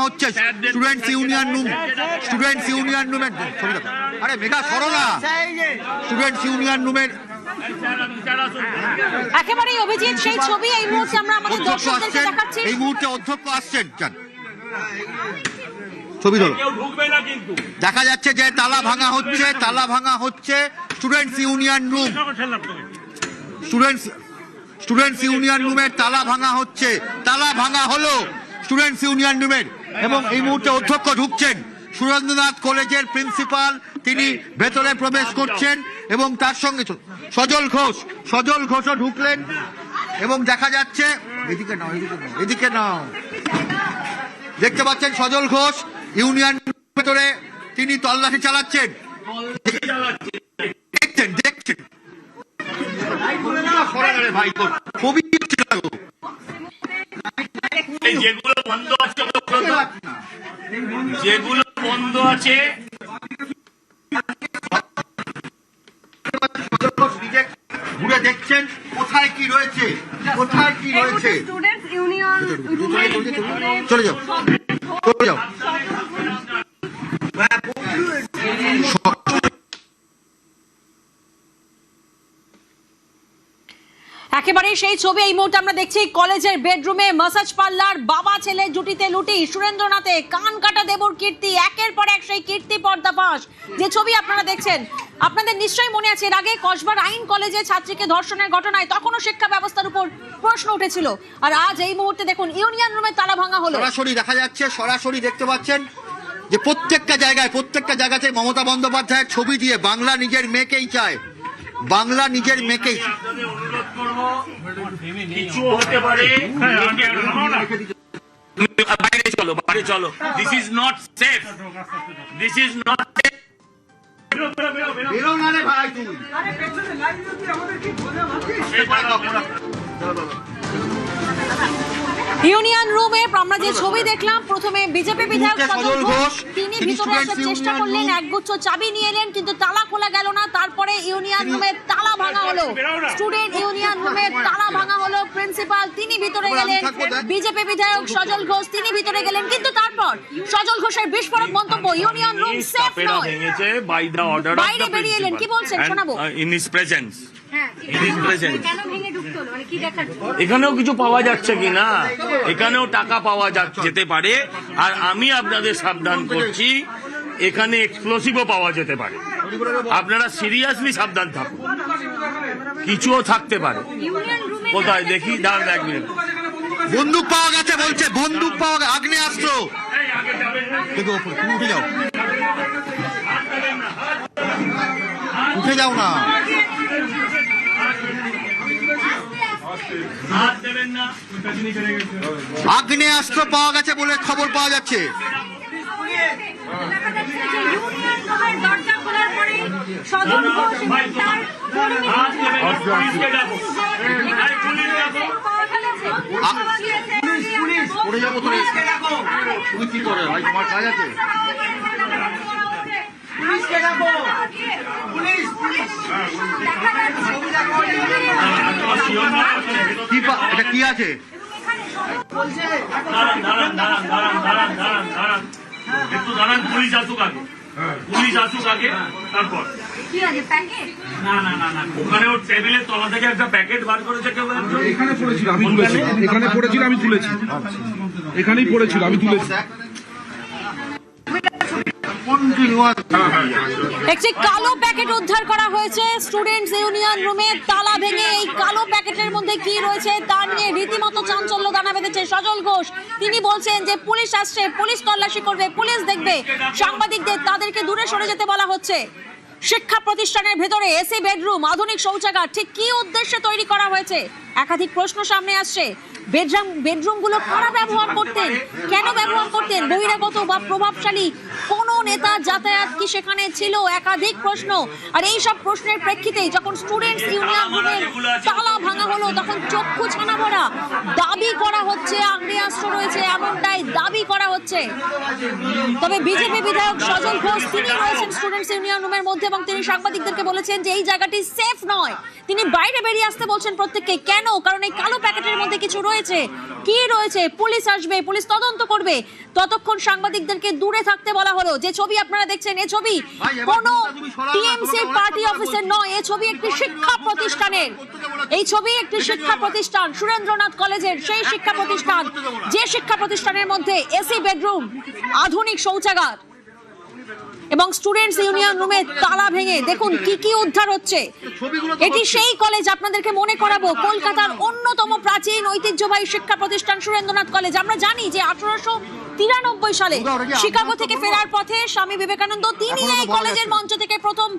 হচ্ছে students union রুমের আরে মেঘা সরো না, স্টুডেন্টস ইউনিয়ন রুমের একেবারেই অভিজিৎ সেই ছবি এই মুহূর্তে আমরা আমাদের দর্শকদেরকে দেখাচ্ছি। এই মুহূর্তে অধ্যক্ষ আসছেন, ছবি ধরো। দেখা যাচ্ছে যে তালা ভাঙা হচ্ছে students union room, students union রুমের তালা ভাঙা হলো স্টুডেন্টস ইউনিয়ন রুমের। এবং এই মুহূর্তে অধ্যক্ষ ঢুকছেন, সুরেন্দ্রনাথ কলেজের প্রিন্সিপাল, তিনি ভেতরে প্রবেশ করছেন এবং তার সঙ্গে সজল ঘোষও ঢুকলেন। এবং দেখা যাচ্ছে এদিকে নাও দেখতে পাচ্ছেন সজল ঘোষ ইউনিয়ন ভেতরে তিনি তল্লাশি চালাচ্ছেন। দেখছেন যেগুলো বন্ধ আছে ঘুরে দেখছেন কোথায় কি রয়েছে। চলে যাও। একেবারে সেই ছবি এই মুহূর্তে আমরা দেখছি কলেজের বেডরুমে ম্যাসাজ পার্লার, বাবা ছেলে জুটিতে লুটি, সুরেন্দ্রনাথে কান কাটা দেবর কীর্তি, একের পর এক সেই কীর্তি পর্দাফাঁস। যে ছবি আপনারা দেখছেন, আপনাদের নিশ্চয়ই মনে আছে এর আগে কসবার আইন কলেজে ছাত্রীকে ধর্ষণের ঘটনায় তখনও শিক্ষা ব্যবস্থার উপর প্রশ্ন উঠেছিল। আর আজ এই মুহূর্তে দেখুন ইউনিয়ন রুমে তালা ভাঙা হলো। সরাসরি দেখা যাচ্ছে, সরাসরি দেখতে পাচ্ছেন যে প্রত্যেকটা জায়গাতে মমতা বন্দ্যোপাধ্যায়ের ছবি দিয়ে বাংলা নিজের মেয়েকেই চায়, বাংলা নিজের মেয়েকেই। অনুরোধ করব কিছু হতে পারে, বাইরে চলো। This is not safe. বেরো না রে ভাই তুই। ইউনিয়ন রুমে আমরা যে ছবি দেখলাম, প্রথমে বিজেপি বিধায়ক সজল ঘোষ তিনি ভিতরে আসার চেষ্টা করলেন, একগুচ্ছ চাবি নিয়ে এলেন, কিন্তু তালা খোলা গেল না। তারপরে ইউনিয়ন রুমের তালা ভাঙা হলো, স্টুডেন্ট ইউনিয়ন রুমের তালা ভাঙা হলো। প্রিন্সিপাল তিনি ভিতরে গেলেন, বিজেপি বিধায়ক সজল ঘোষ তিনি ভিতরে গেলেন, কিন্তু তারপর সজল ঘোষের বিস্ফোরক মন্তব্য, ইউনিয়ন রুম সেফ নয়, বাইরে বেরিয়ে এলেন। কি বলছেন শোনাবো। ইন হিজ প্রেজেন্স, এখানেও কিছু পাওয়া যাচ্ছে কিনা, এখানেও টাকা পাওয়া যেতে পারে। আর আমি আপনাদের সাবধান করছি, এখানে এক্সপ্লোসিভও পাওয়া যেতে পারে। আপনারা সিরিয়াসলি সাবধান থাকুন, কিছুও থাকতে পারে। কোথায় দেখি, দাঁড়ান এক মিনিট। বন্দুক পাওয়া গেছে বলছে, বন্দুক পাওয়া গেছে, আগ্নেয়াস্ত্র। উঠে যাও না। আগ্নেয়াস্ত্র পাওয়া গেছে বলে খবর পাওয়া যাচ্ছে। কি করে ভাই, তোমার কাজ আছে? এটা কি আছে? একটু দাঁড়ান, পুলিশ আসুক আগে, তারপর। না, ওখানে ওর টেবিলের তলা থেকে একটা প্যাকেট বার করেছে কেউ। এখানেই পড়েছিল, আমি তুলেছি। এখানেই পড়েছিল, আমি তুলেছি। একটি কালো প্যাকেট উদ্ধার করা হয়েছে স্টুডেন্টস ইউনিয়ন রুমে তালা ভেঙে। এই কালো প্যাকেটের মধ্যে কি রয়েছে তা নিয়ে রীতিমতো চাঞ্চল্য দানা বেঁধেছে সজল ঘোষ। তিনি বলছেন যে পুলিশ আসছে, পুলিশ তল্লাশি করবে, পুলিশ দেখবে, সাংবাদিকদের তাদেরকে দূরে সরে যেতে বলা হচ্ছে। শিক্ষা প্রতিষ্ঠানের ভেতরে এসি বেডরুম, আধুনিক শৌচাগার, ঠিক কি উদ্দেশ্যে তৈরি করা হয়েছে একাধিক প্রশ্ন সামনে আসছে। বেডরুমগুলো কারা ব্যবহার করতেন, কেন ব্যবহার করতেন? বহিরাগত বা প্রভাবশালী কোন নেতা যাতায়াত কি সেখানে ছিল, একাধিক প্রশ্ন। আর এই সব প্রশ্নের প্রেক্ষিতে যখন স্টুডেন্টস ইউনিয়ন রুমের তালা ভাঙা হলো তখন চক্ষু ছানা ভরা। দাবি করা হচ্ছে আগ্নেয়াস্ত্র রয়েছে, এমনটাই দাবি করা হচ্ছে। তবে বিজেপি বিধায়ক সজল ঘোষ তিনি রয়েছেন স্টুডেন্টস ইউনিয়ন রুমের মধ্যে এবং তিনি সাংবাদিকদেরকে বলেছেন যে এই জায়গাটি সেফ নয়। তিনি বাইরে বেরিয়ে আসতে বলছেন প্রত্যেককে। কেন? কারণ এই কালো প্যাকেটের মধ্যে কিছু রয়েছে। কি রয়েছে? পুলিশ আসবে, পুলিশ তদন্ত করবে। ততক্ষণ সাংবাদিকদেরকে দূরে থাকতে বলা হলো। যে ছবি আপনারা দেখছেন এই ছবি কোনো টিএমসি পার্টি অফিসের নয়, এই ছবি একটি শিক্ষা প্রতিষ্ঠানের। এই ছবি একটি শিক্ষা প্রতিষ্ঠান, সুরেন্দ্রনাথ কলেজের সেই শিক্ষা প্রতিষ্ঠান, যে শিক্ষা প্রতিষ্ঠানের মধ্যে এসি বেডরুম, আধুনিক শৌচাগার এবং স্টুডেন্টস ইউনিয়ন রুমে তালা ভেঙে দেখুন কি কি উদ্ধার হচ্ছে। এটি সেই কলেজ, আপনাদেরকে মনে করাবো, কলকাতার অন্যতম প্রাচীন ঐতিহ্যবাহী শিক্ষা প্রতিষ্ঠান সুরেন্দ্রনাথ কলেজ। আমরা জানি যে 1893 সালে শিকাগো থেকে ফেরার পথে স্বামী বিবেকানন্দ তিনি এই কলেজের মঞ্চ থেকে প্রথম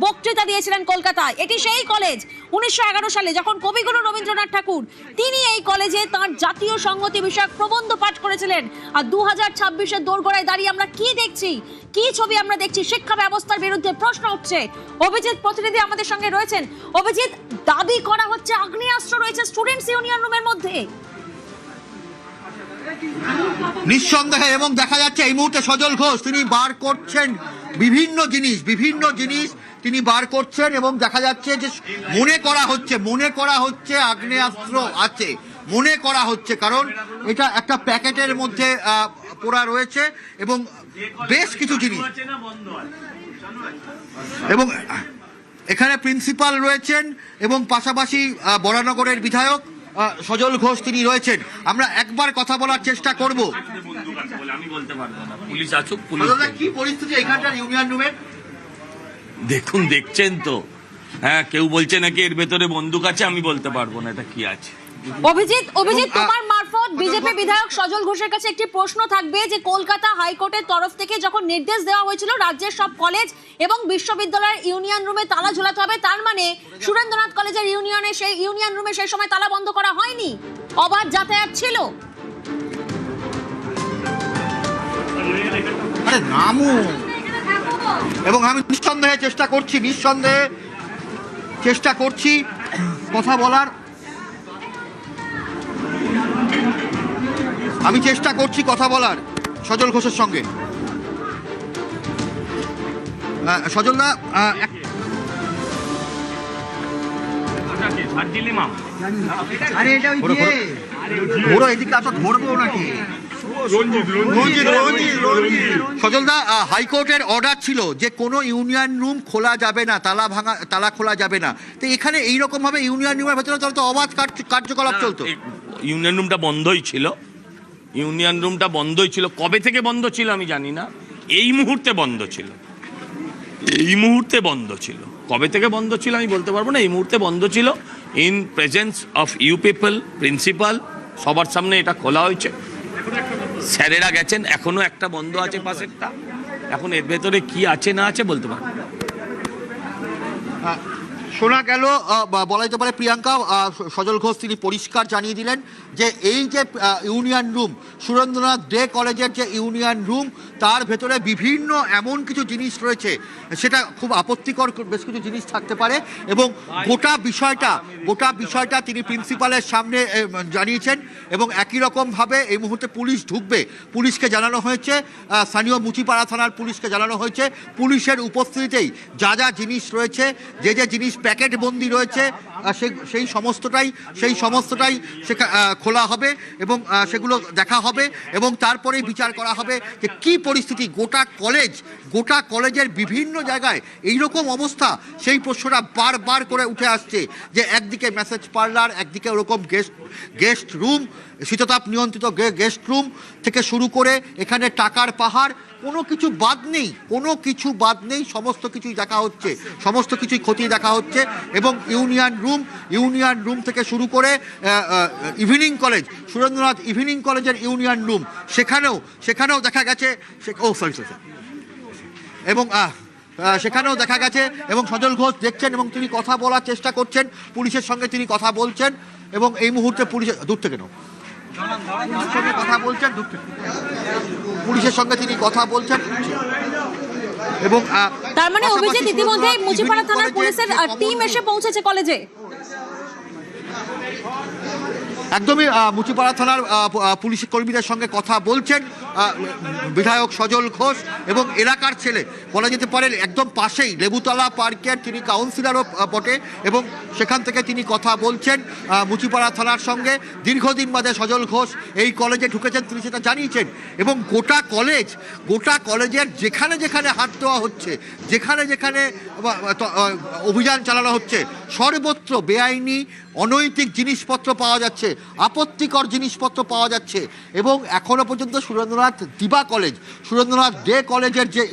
বক্তৃতা দিয়েছিলেন কলকাতায়। এটি সেই কলেজ 1911 সালে যখন কবিগুরু রবীন্দ্রনাথ ঠাকুর তিনি এই কলেজে তার জাতীয় সংহতি বিষয়ক প্রবন্ধ পাঠ করেছিলেন। আর 2026-এর দোরগোড়ায় দাঁড়িয়ে আমরা কি দেখছি, কি ছবি আমরা দেখছি? শিক্ষা ব্যবস্থার বিরুদ্ধে প্রশ্ন উঠছে। অভিজিৎ প্রতিনিধি আমাদের সঙ্গে রয়েছেন। অভিজিৎ, দাবি করা হচ্ছে আগ্নেয়াস্ত্র রয়েছে স্টুডেন্টস ইউনিয়ন রুমের মধ্যে। নিঃসন্দেহে, এবং দেখা যাচ্ছে এই মুহূর্তে সজল ঘোষ তিনি বার করছেন বিভিন্ন জিনিস তিনি বার করছেন এবং দেখা যাচ্ছে যে মনে করা হচ্ছে আগ্নেয়াস্ত্র আছে, মনে করা হচ্ছে, কারণ এটা একটা প্যাকেটের মধ্যে পোড়া রয়েছে এবং বেশ কিছু জিনিস। এবং এখানে প্রিন্সিপাল রয়েছেন এবং পাশাপাশি বরানগরের বিধায়ক সজল ঘোষ তিনি রয়েছেন। আমরা একবার কথা বলার চেষ্টা করব। আমি বলতে পারবো না, পুলিশ আসুক। কি পরিস্থিতি এখানকার ইউনিয়ন রুমের? দেখুন, দেখছেন তো, হ্যাঁ, কেউ বলছে নাকি এর ভেতরে বন্দুক আছে, আমি বলতে পারবো না এটা কি আছে। অভিজিৎ, তোমার মারফত বিজেপি বিধায়ক সজল ঘোষের কাছে একটি প্রশ্ন থাকবে যে কলকাতা হাইকোর্টের তরফ থেকে যখন নির্দেশ দেওয়া হয়েছিল রাজ্যের সব কলেজ এবং বিশ্ববিদ্যালয়ের ইউনিয়ন রুমে তালা ঝুলাতে হবে, তার মানে সুরেন্দ্রনাথ কলেজের সেই ইউনিয়ন রুমে সেই সময় তালা বন্ধ করা হয়নি, অবাধ যাতায়াত ছিল। আরে নামু। এবং আমি নিঃসন্দেহে চেষ্টা করছি কথা বলার। সজল ঘোষের সঙ্গে। সজল দা, সজল দা, হাইকোর্টের অর্ডার ছিল যে কোনো ইউনিয়ন রুম খোলা যাবে না, তালা খোলা যাবে না। তো এখানে এইরকম ভাবে ইউনিয়ন রুমের ভেতরে তো অবাধ কার্যকলাপ চলতো। ইউনিয়ন রুমটা বন্ধই ছিল। কবে থেকে বন্ধ ছিল আমি জানি না, এই মুহূর্তে বন্ধ ছিল। কবে থেকে বন্ধ ছিল আমি বলতে পারবো না, এই মুহূর্তে বন্ধ ছিল। In presence of you people, principal, সবার সামনে এটা খোলা হয়েছে। স্যারেরা গেছেন, এখনো একটা বন্ধ আছে পাশেরটা। এখন এর ভেতরে কি আছে না আছে বলতে পারবো না। শোনা গেল, বলা যেতে পারে প্রিয়াঙ্কা, সজল ঘোষ তিনি পরিষ্কার জানিয়ে দিলেন যে এই যে ইউনিয়ন রুম, সুরেন্দ্রনাথ ডে কলেজের যে ইউনিয়ন রুম, তার ভেতরে বিভিন্ন এমন কিছু জিনিস রয়েছে, সেটা খুব আপত্তিকর বেশ কিছু জিনিস থাকতে পারে। এবং গোটা বিষয়টা তিনি প্রিন্সিপালের সামনে জানিয়েছেন। এবং একই রকমভাবে এই মুহূর্তে পুলিশ ঢুকবে, পুলিশকে জানানো হয়েছে, স্থানীয় মুচিপাড়া থানার পুলিশকে জানানো হয়েছে, পুলিশের উপস্থিতিতেই যা যা জিনিস রয়েছে, যে জিনিস প্যাকেট বন্দি রয়েছে, সেই সমস্তটাই খোলা হবে এবং সেগুলো দেখা হবে এবং তারপরেই বিচার করা হবে যে কি পরিস্থিতি। গোটা কলেজের বিভিন্ন জায়গায় এইরকম অবস্থা, সেই প্রশ্নটা বারবার করে উঠে আসছে যে একদিকে মেসেজ পার্লার, একদিকে ওরকম গেস্ট রুম, শীততাপ নিয়ন্ত্রিত গেস্ট রুম থেকে শুরু করে এখানে টাকার পাহাড়, কোনো কিছু বাদ নেই, সমস্ত কিছুই দেখা হচ্ছে, সমস্ত কিছুই খতিয়ে দেখা হচ্ছে। এবং ইউনিয়ন রুম থেকে শুরু করে ইভিনিং কলেজ, সুরেন্দ্রনাথ ইভিনিং কলেজের ইউনিয়ন রুম, সেখানেও দেখা গেছে, এবং সেখানেও দেখা গেছে। এবং সজল ঘোষ দেখছেন এবং তিনি কথা বলার চেষ্টা করছেন, পুলিশের সঙ্গে তিনি কথা বলছেন। এবং এই মুহূর্তে পুলিশের কর্মীদের সঙ্গে তিনি কথা বলছেন এবং তার মানে পাশাপাশি অভিজিৎ ইতিমধ্যে সুরেন্দ্রনাথ মুচিপাড়া থানার কলেজের পুলিশের যে টিম এসে পৌঁছেছে কলেজে। একদমই মুচিপাড়া থানার পুলিশ কর্মীদের সঙ্গে কথা বলছেন বিধায়ক সজল ঘোষ এবং এলাকার ছেলে বলা যেতে পারে একদম পাশেই লেবুতলা পার্কের তিনি কাউন্সিলরও বটে এবং সেখান থেকে তিনি কথা বলছেন মুচিপাড়া থানার সঙ্গে। দীর্ঘদিন বাদে সজল ঘোষ এই কলেজে ঢুকেছেন, তিনি সেটা জানিয়েছেন এবং গোটা কলেজের যেখানে যেখানে হাত দেওয়া হচ্ছে, যেখানে যেখানে অভিযান চালানো হচ্ছে, সর্বত্র বেআইনি অনৈতিক জিনিসপত্র পাওয়া যাচ্ছে, আপত্তিকর জিনিসপত্র পাওয়া যাচ্ছে এবং এখনো পর্যন্ত সুরেন্দ্রনাথ দিবা কলেজ, সুরেন্দ্রনাথ ডে কলেজের যে